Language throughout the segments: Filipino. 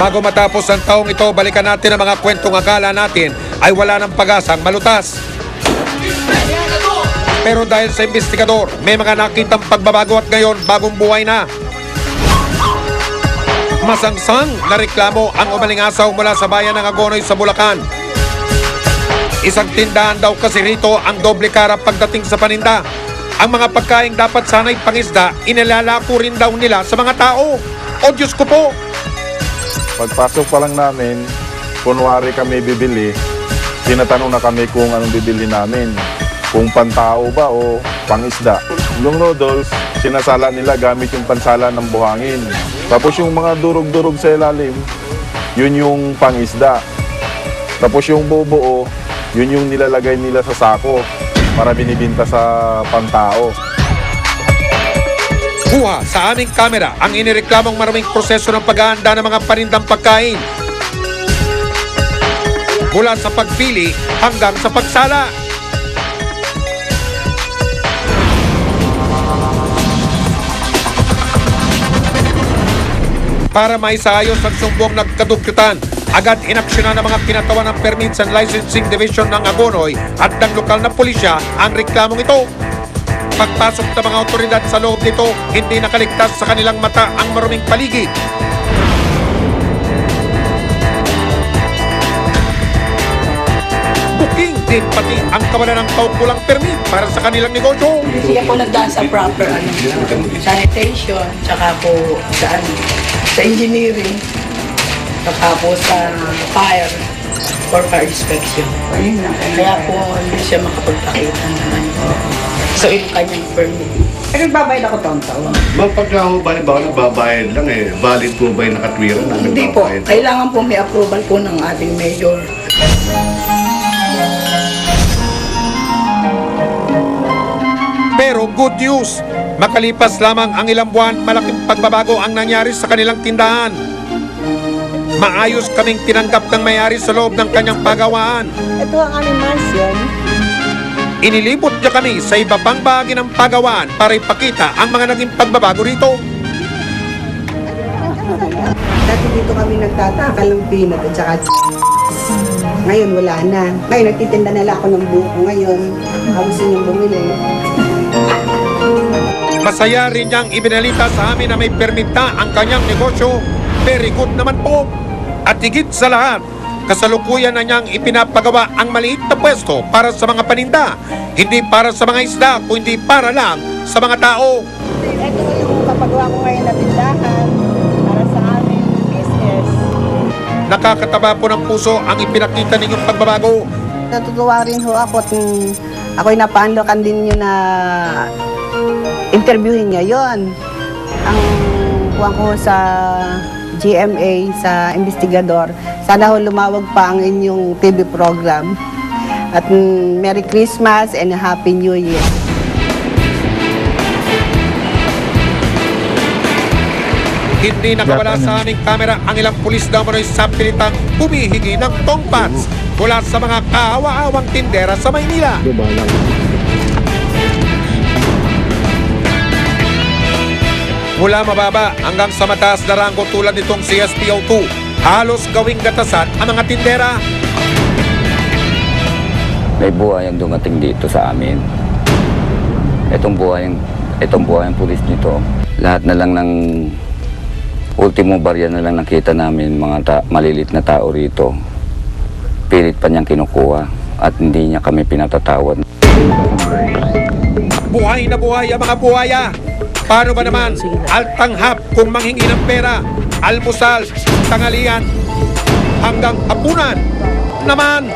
Bago matapos ang taong ito, balikan natin ang mga kwentong akala natin ay wala ng pag-asang malutas. Pero dahil sa investigador, may mga nakitang pagbabago at ngayon bagong buhay na. Masangsang na reklamo ang umalingasaw mula sa bayan ng Agonoy sa Bulacan. Isang tindahan daw kasi rito ang doble kara pagdating sa paninda. Ang mga pagkain dapat sana'y pangisda, inilalako rin daw nila sa mga tao. O Diyos ko po! Pagpasok pa lang namin, kunwari kami bibili, tinatanong na kami kung anong bibili namin. Kung pantao ba o pangisda. Yung noodles, sinasala nila gamit yung pansala ng buhangin. Tapos yung mga durog-durog sa ilalim, yun yung pangisda. Tapos yung bubuo, yun yung nilalagay nila sa sako para binibinta sa pantao. Kuha sa aming kamera ang inireklamong maraming proseso ng paghahanda ng mga panindang pagkain. Mula sa pagpili hanggang sa pagsala. Para maisaayos ang sumbong nagkadugyutan, agad inaksyonan ng mga kinatawan ng Permits and Licensing Division ng Agonoy at ng lokal na pulisya ang reklamong ito. Pagpasok ng mga otoridad sa loob nito, hindi nakaligtas sa kanilang mata ang maruming paligid. Booking din pati ang kawalan ng kaukulang permit para sa kanilang negosyo. Sila po nagdaan sa proper sanitation, tsaka po sa engineering, tsaka po sa fire for fire inspection. Kaya po hindi siya makapagpakita naman sa kanyang permit. Pero nagbabayad ako taon-taon. Pagka ho ba, nagbabayad lang valid po ba yung nakatwiran na Hindi po, nagbabayad? kailangan po may approval po ng ating mayor. Pero good news, makalipas lamang ang ilang buwan, malaking pagbabago ang nangyari sa kanilang tindahan. Maayos kaming tinanggap ng may-ari sa loob ng kanyang pagawaan. Ito ang aming mansion. Inilibot niya kami sa iba pang bahagi ng pagawaan para ipakita ang mga naging pagbabago rito. Dati dito kami nagtatakal ng peanut at saka ngayon wala na. Ngayon nagtitinda na lang ako ng buko ngayon. Gusto niyong bumili. Masaya rin niyang ibinalita sa amin na may permit na ang kanyang negosyo. Very good naman po. At higit sa lahat, kasalukuyan na niyang ipinapagawa ang maliit na pwesto para sa mga paninda. Hindi para sa mga isda, kundi para lang sa mga tao. Ito yung kapagawa ko ngayon na tindahan para sa aming business. Nakakataba po ng puso ang ipinakita ninyong pagbabago. Natutuwa rin ho ako at ako'y napaandokan din nyo na interviewin niya yon. Ang kuha ko sa GMA, sa investigador, sana ho lumawag pa ang inyong TV program. At Merry Christmas and Happy New Year. Hindi nakawala sa aming kamera ang ilang pulis na umano'y sa pilitang humihingi ng tongpats mula sa mga kaawa-awang tindera sa Maynila. Mula mababa hanggang sa mataas na ranggo tulad nitong CSPO2, halos gawing gatasan ang mga tindera. May buhay ang dumating dito sa amin. Itong buhay ang pulis nito. Lahat na lang ng ultimo barya na lang nakita namin mga malilit na tao rito. Pilit pa niyang kinukuha at hindi niya kami pinatatawad. Buhay na buhay ang mga buhaya. Paano ba naman? Altanghap kung manghingi ng pera, almusal, tanghalian, hanggang hapunan naman.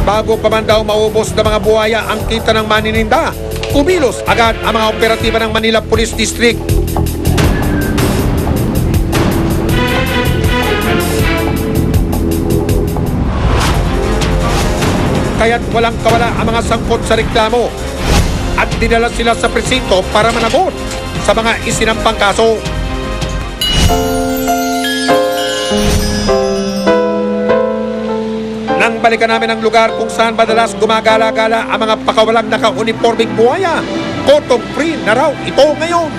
Bago pa man daw maubos ng mga buhaya ang kita ng manininda, kumilos agad ang mga operatiba ng Manila Police District. Kaya't walang kawala ang mga sangkot sa reklamo at dinala sila sa presinto para managot sa mga isinampang kaso. Nang balikan namin ang lugar kung saan madalas gumagala-gala ang mga pakawalang naka-uniforming buhaya, Kotong-free na raw ito ngayon.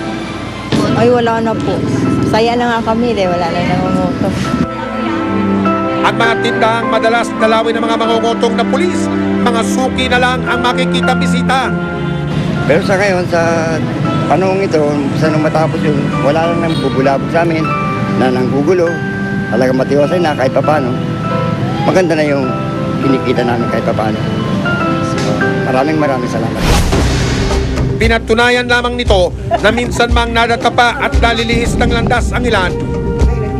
Ay, wala na po. Saya na nga kami, wala na nangungutong. Ang mga tindahang madalas dalawin ng mga mangungutong na pulis, mga suki na lang ang makikita bisita. Pero sa ngayon, sa panahong ito, sa nung matapos yun, wala lang nang bubulabog sa amin na nanggugulo. Talagang matiwasay na kahit papano. Maganda na yung kinikita namin kahit papano. So, maraming salamat. Pinatunayan lamang nito na minsan mang nadadapa at nalilihis ng landas ang ilan,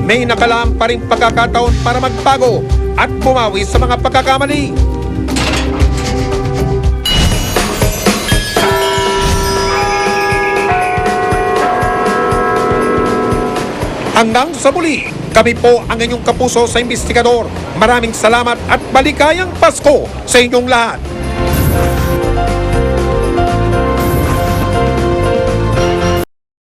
may nakalaang pa rin pagkakataon para magbago at bumawi sa mga pagkakamali. Hanggang sa muli, kami po ang inyong kapuso sa Investigador. Maraming salamat at maligayang Pasko sa inyong lahat.